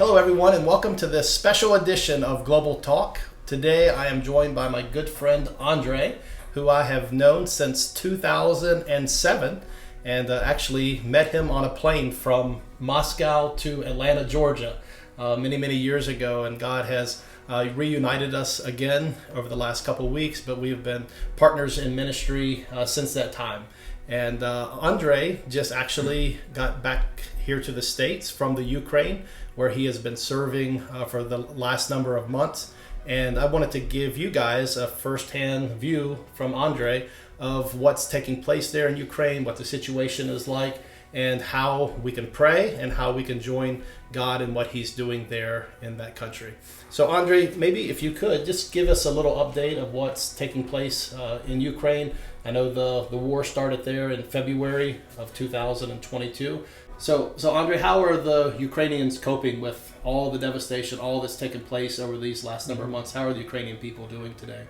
Hello, everyone, and welcome to this special edition of Global Talk. Today, I am joined by my good friend Andre, who I have known since 2007, and actually met him on a plane from Moscow to Atlanta, Georgia, many years ago, and God has reunited us again over the last couple of weeks, but we have been partners in ministry since that time. And Andre just actually got back here to the States from the Ukraine, where he has been serving for the last number of months. And I wanted to give you guys a firsthand view from Andre of what's taking place there in Ukraine, what the situation is like, and how we can pray and how we can join God in what he's doing there in that country. So Andre, maybe if you could just give us a little update of what's taking place in Ukraine. I know the war started there in February of 2022. So Andre, how are the Ukrainians coping with all the devastation, all that's taken place over these last number of months? How are the Ukrainian people doing today?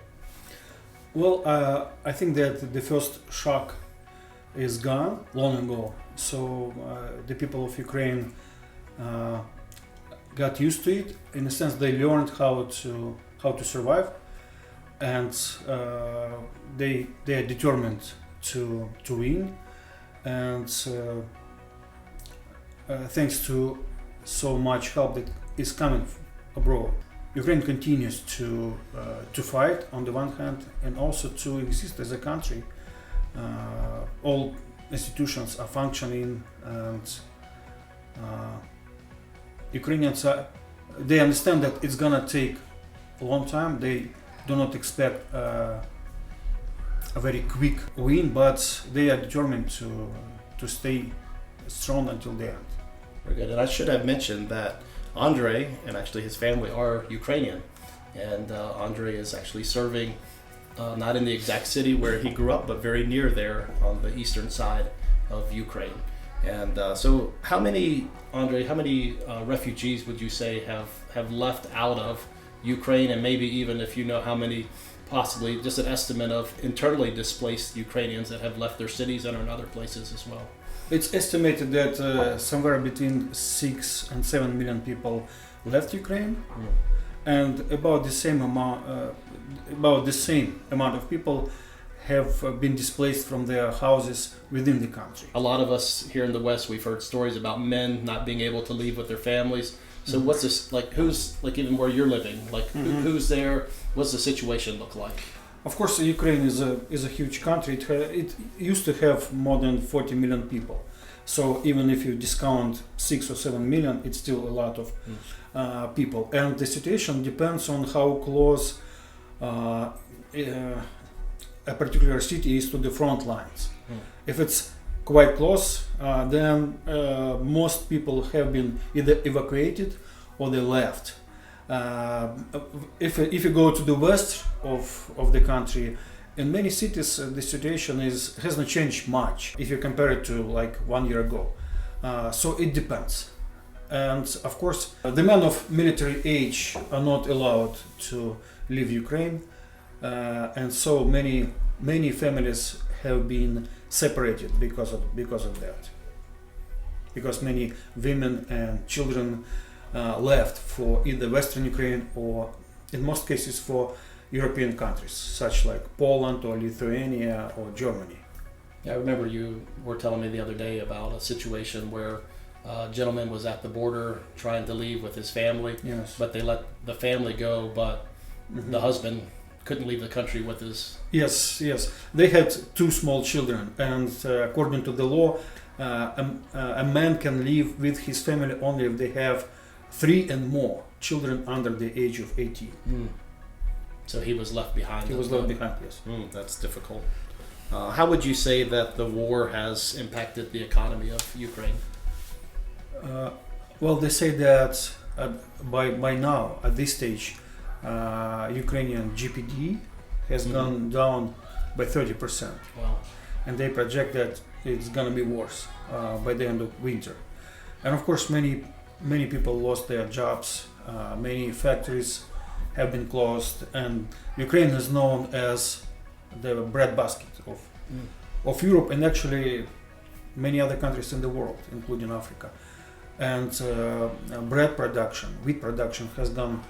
Well, I think that the first shock is gone long ago. So the people of Ukraine got used to it. In a sense, they learned how to survive, and they are determined to win. And thanks to so much help that is coming abroad, Ukraine continues to fight on the one hand, and also to exist as a country. All institutions are functioning, and Ukrainians they understand that it's gonna take a long time. They do not expect a very quick win, but they are determined to stay strong until the end. Very good. And I should have mentioned that Andre and actually his family are Ukrainian, and Andre is actually serving not in the exact city where he grew up, but very near there on the eastern side of Ukraine. And so how many refugees would you say have left out of Ukraine, and maybe even if you know how many, possibly just an estimate of internally displaced Ukrainians that have left their cities and are in other places as well? It's estimated that somewhere between 6 and 7 million people left Ukraine, and about the same amount of people have been displaced from their houses within the country. A lot of us here in the West, we've heard stories about men not being able to leave with their families. So what's this like? Who's like, even where you're living? Like who's there? What's the situation look like? Of course, Ukraine is a huge country. It used to have more than 40 million people. So even if you discount 6 or 7 million, it's still a lot of people. And the situation depends on how close a particular city is to the front lines. If it's quite close, then most people have been either evacuated or they left. If you go to the west of the country, in many cities the situation hasn't changed much if you compare it to like 1 year ago. So it depends. And of course, the men of military age are not allowed to leave Ukraine, and so many families have been separated because of that. Because many women and children left for either Western Ukraine or, in most cases, for European countries, such like Poland or Lithuania or Germany. Yeah, I remember you were telling me the other day about a situation where a gentleman was at the border trying to leave with his family, Yes. but they let the family go, but the husband couldn't leave the country with his... Yes. They had 2 small children, and according to the law, a man can leave with his family only if they have 3 and more children under the age of 18. So he was left behind. He was left behind, yes. That's difficult. How would you say that the war has impacted the economy of Ukraine? Well, they say that by now, at this stage, Ukrainian GDP has gone down by 30%. Wow. And they project that it's going to be worse by the end of winter. And of course, many people lost their jobs, many factories have been closed, and Ukraine is known as the breadbasket of Europe, and actually many other countries in the world, including Africa. and bread production, wheat production has gone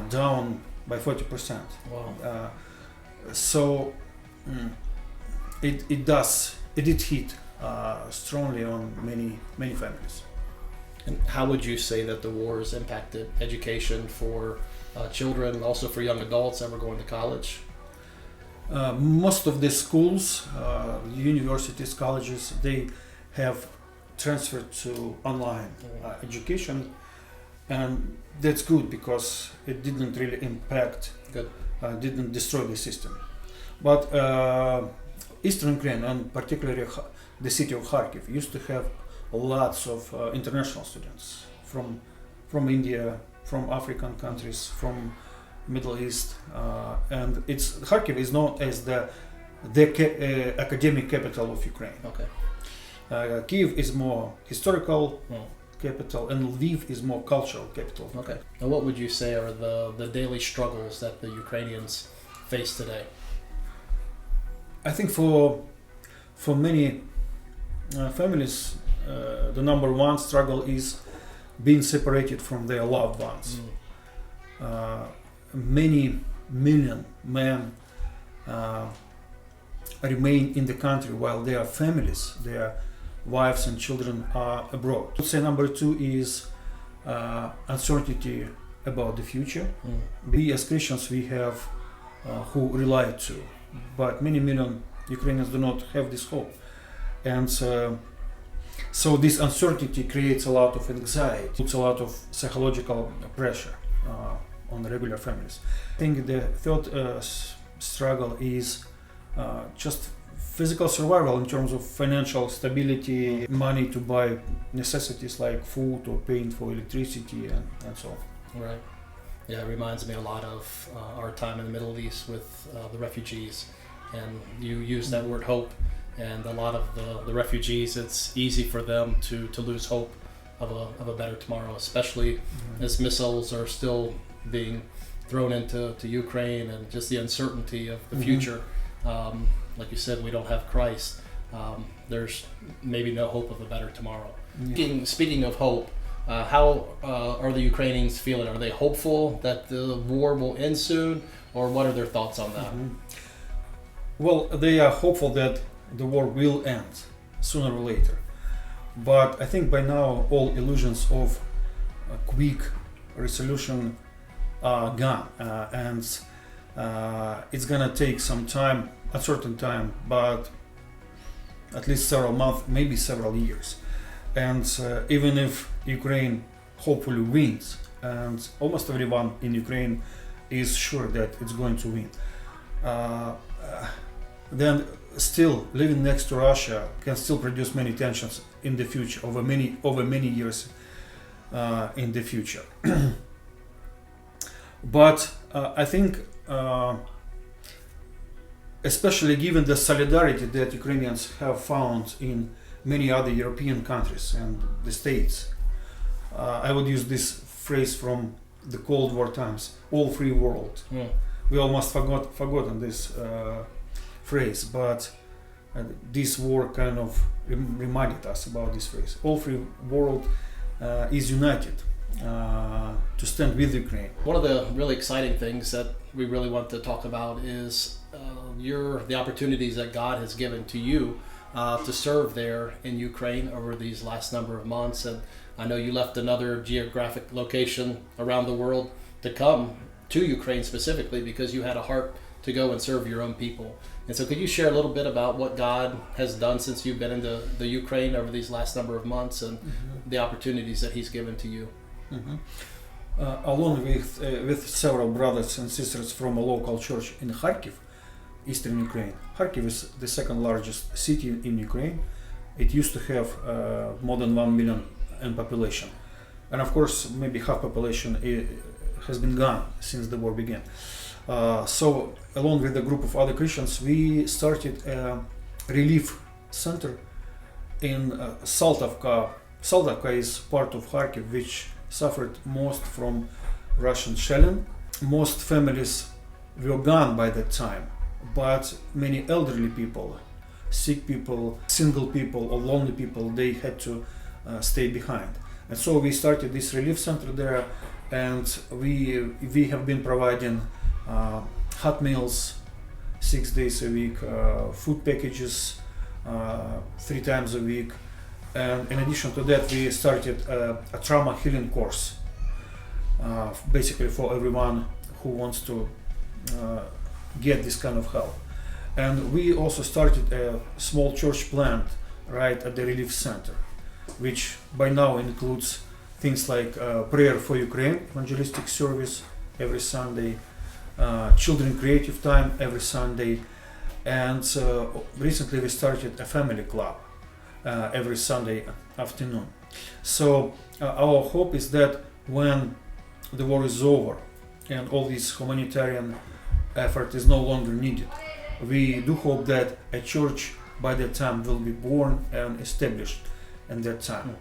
down by 40%. Wow. So it did hit strongly on many families. And how would you say that the war has impacted education for children, also for young adults ever going to college? Most of the schools, universities, colleges, they have transferred to online education, and that's good because it didn't really impact, Good. Didn't destroy the system. But Eastern Ukraine, and particularly the city of Kharkiv, used to have lots of international students from India, from African countries, from Middle East, and Kharkiv is known as the academic capital of Ukraine. Okay. Kiev is more historical capital, and Lviv is more cultural capital. Okay. And what would you say are the daily struggles that the Ukrainians face today? I think for many families, the number one struggle is being separated from their loved ones. Many million men remain in the country while their families, their wives and children are abroad. I would say number two is uncertainty about the future. We as Christians, we have who rely to, but many million Ukrainians do not have this hope. And so this uncertainty creates a lot of anxiety, puts a lot of psychological pressure on regular families. I think the third struggle is just physical survival in terms of financial stability, money to buy necessities like food or paying for electricity and so on. Right. Yeah, it reminds me a lot of our time in the Middle East with the refugees. And you use that word hope. And a lot of the refugees, it's easy for them to lose hope of a better tomorrow, especially as missiles are still being thrown into Ukraine, and just the uncertainty of the future. Like you said, we don't have Christ. There's maybe no hope of a better tomorrow. Yeah. Speaking of hope, how are the Ukrainians feeling? Are they hopeful that the war will end soon, or what are their thoughts on that? Well, they are hopeful that the war will end sooner or later, but I think by now all illusions of a quick resolution are gone, and it's gonna take some time, a certain time, but at least several months, maybe several years. And even if Ukraine hopefully wins, and almost everyone in Ukraine is sure that it's going to win, then still living next to Russia can still produce many tensions in the future, over many years in the future. But I think, especially given the solidarity that Ukrainians have found in many other European countries and the States, I would use this phrase from the Cold War times: all free world. We almost forgotten this phrase, but this war kind of reminded us about this phrase. All free world is united to stand with Ukraine. One of the really exciting things that we really want to talk about is the opportunities that God has given to you to serve there in Ukraine over these last number of months. And I know you left another geographic location around the world to come to Ukraine specifically because you had a heart to go and serve your own people. And so could you share a little bit about what God has done since you've been into the Ukraine over these last number of months, and the opportunities that He's given to you? Along with several brothers and sisters from a local church in Kharkiv, Eastern Ukraine. Kharkiv is the second largest city in Ukraine. It used to have more than 1 million in population. And of course, maybe half population has been gone since the war began. So, along with a group of other Christians, we started a relief center in Saltovka. Saltovka is part of Kharkiv, which suffered most from Russian shelling. Most families were gone by that time, but many elderly people, sick people, single people, or lonely people, they had to stay behind. And so we started this relief center there, and we have been providing hot meals 6 days a week, food packages 3 times a week, and in addition to that, we started a trauma healing course, basically for everyone who wants to get this kind of help. And we also started a small church plant right at the relief center, which by now includes things like prayer for Ukraine, evangelistic service every Sunday, children creative time every Sunday, and recently we started a family club every Sunday afternoon. So our hope is that when the war is over and all this humanitarian effort is no longer needed, we do hope that a church by that time will be born and established in that time.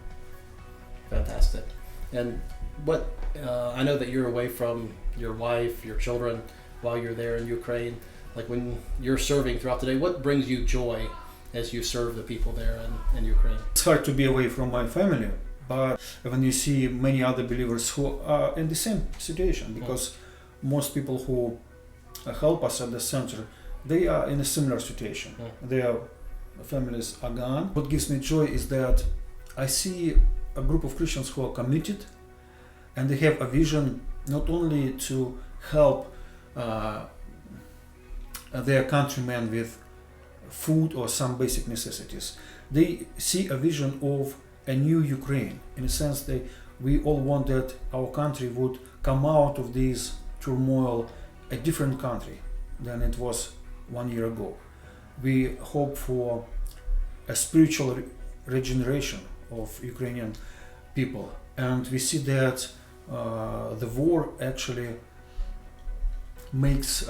Fantastic. And what I know that you're away from your wife, your children, while you're there in Ukraine. Like when you're serving throughout the day, what brings you joy as you serve the people there in Ukraine? It's hard to be away from my family, but when you see many other believers who are in the same situation, because most people who help us at the center, they are in a similar situation. Their families are gone. What gives me joy is that I see a group of Christians who are committed, and they have a vision not only to help their countrymen with food or some basic necessities. They see a vision of a new Ukraine. In a sense, we all want that our country would come out of this turmoil a different country than it was 1 year ago. We hope for a spiritual regeneration of Ukrainian people, and we see that the war actually makes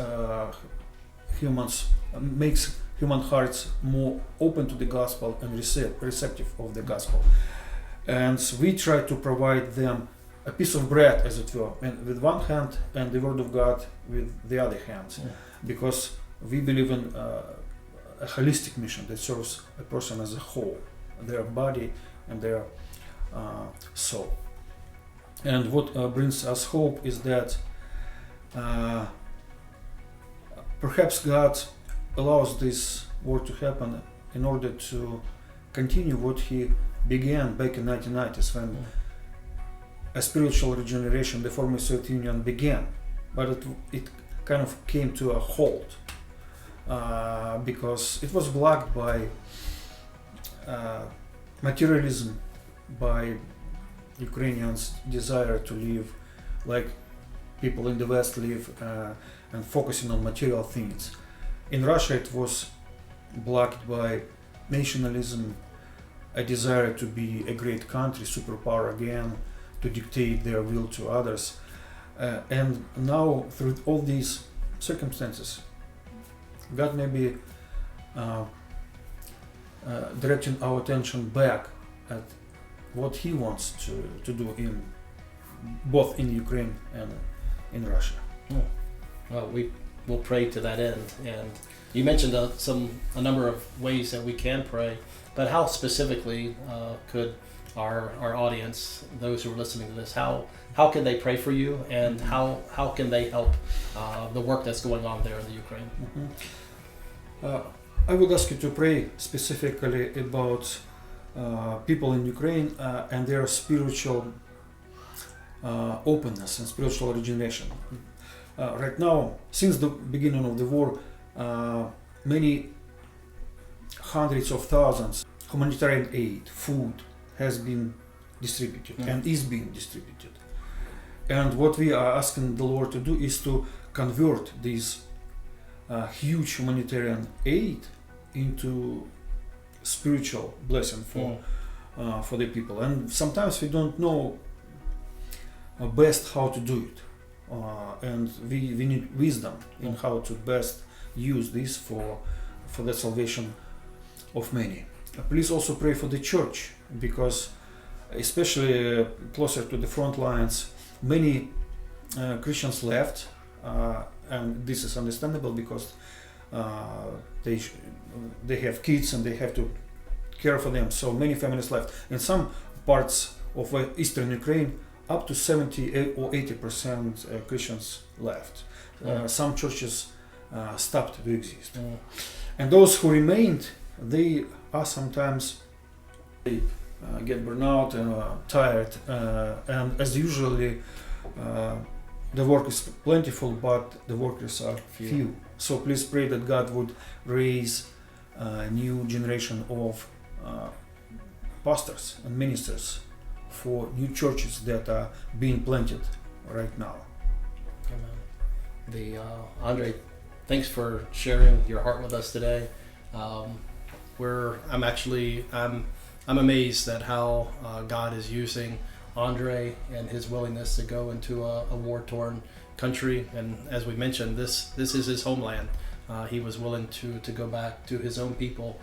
human hearts more open to the gospel and receptive of the gospel. And we try to provide them a piece of bread, as it were, and with one hand, and the word of God with the other hand, because we believe in a holistic mission that serves a person as a whole, their body and their soul. And what brings us hope is that perhaps God allows this war to happen in order to continue what He began back in 1990s, when a spiritual regeneration, the former Soviet Union began, but it kind of came to a halt because it was blocked by materialism, by Ukrainians' desire to live like people in the West live and focusing on material things. In Russia it was blocked by nationalism, a desire to be a great country, superpower again, to dictate their will to others. And now through all these circumstances, God may be directing our attention back at what He wants to do in both in Ukraine and in Russia. Well, we will pray to that end. And you mentioned a number of ways that we can pray, but how specifically could our audience, those who are listening to this, how can they pray for you, and how can they help the work that's going on there in the Ukraine? I would ask you to pray specifically about people in Ukraine and their spiritual openness and spiritual regeneration. Right now, since the beginning of the war, many hundreds of thousands humanitarian aid, food has been distributed and is being distributed. And what we are asking the Lord to do is to convert this huge humanitarian aid into spiritual blessing for the people. And sometimes we don't know best how to do it. And we need wisdom in how to best use this for the salvation of many. Please also pray for the church, because especially closer to the front lines, many Christians left, and this is understandable because they have kids and they have to care for them. So many families left. In some parts of eastern Ukraine, up to 70 or 80% Christians left. Some churches stopped to exist. And those who remained, they are sometimes get burnout and tired, and as usually the work is plentiful, but the workers are few. So please pray that God would raise a new generation of pastors and ministers for new churches that are being planted right now. Amen. Andre, thanks for sharing your heart with us today. I'm amazed at how God is using Andre and his willingness to go into a war-torn country. And as we mentioned, this is his homeland. He was willing to go back to his own people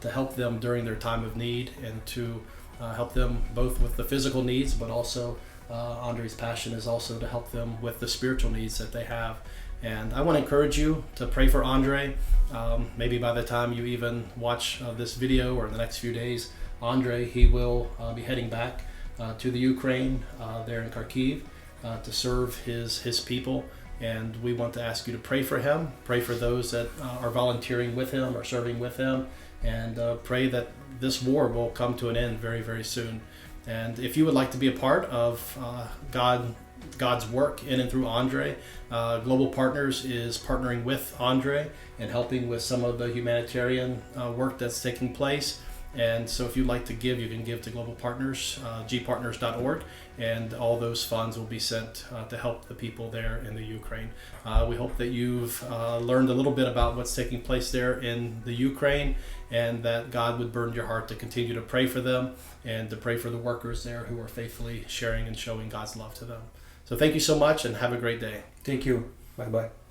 to help them during their time of need, and to help them both with the physical needs, but also Andre's passion is also to help them with the spiritual needs that they have. And I want to encourage you to pray for Andre. Maybe by the time you even watch this video, or in the next few days, Andre, he will be heading back to the Ukraine there in Kharkiv to serve his people. And we want to ask you to pray for him, pray for those that are volunteering with him or serving with him, and pray that this war will come to an end very, very soon. And if you would like to be a part of God's work in and through Andre, Global Partners is partnering with Andre and helping with some of the humanitarian work that's taking place. And so if you'd like to give, you can give to Global Partners, gpartners.org, and all those funds will be sent to help the people there in the Ukraine. We hope that you've learned a little bit about what's taking place there in the Ukraine, and that God would burden your heart to continue to pray for them and to pray for the workers there who are faithfully sharing and showing God's love to them. So thank you so much, and have a great day. Thank you. Bye-bye.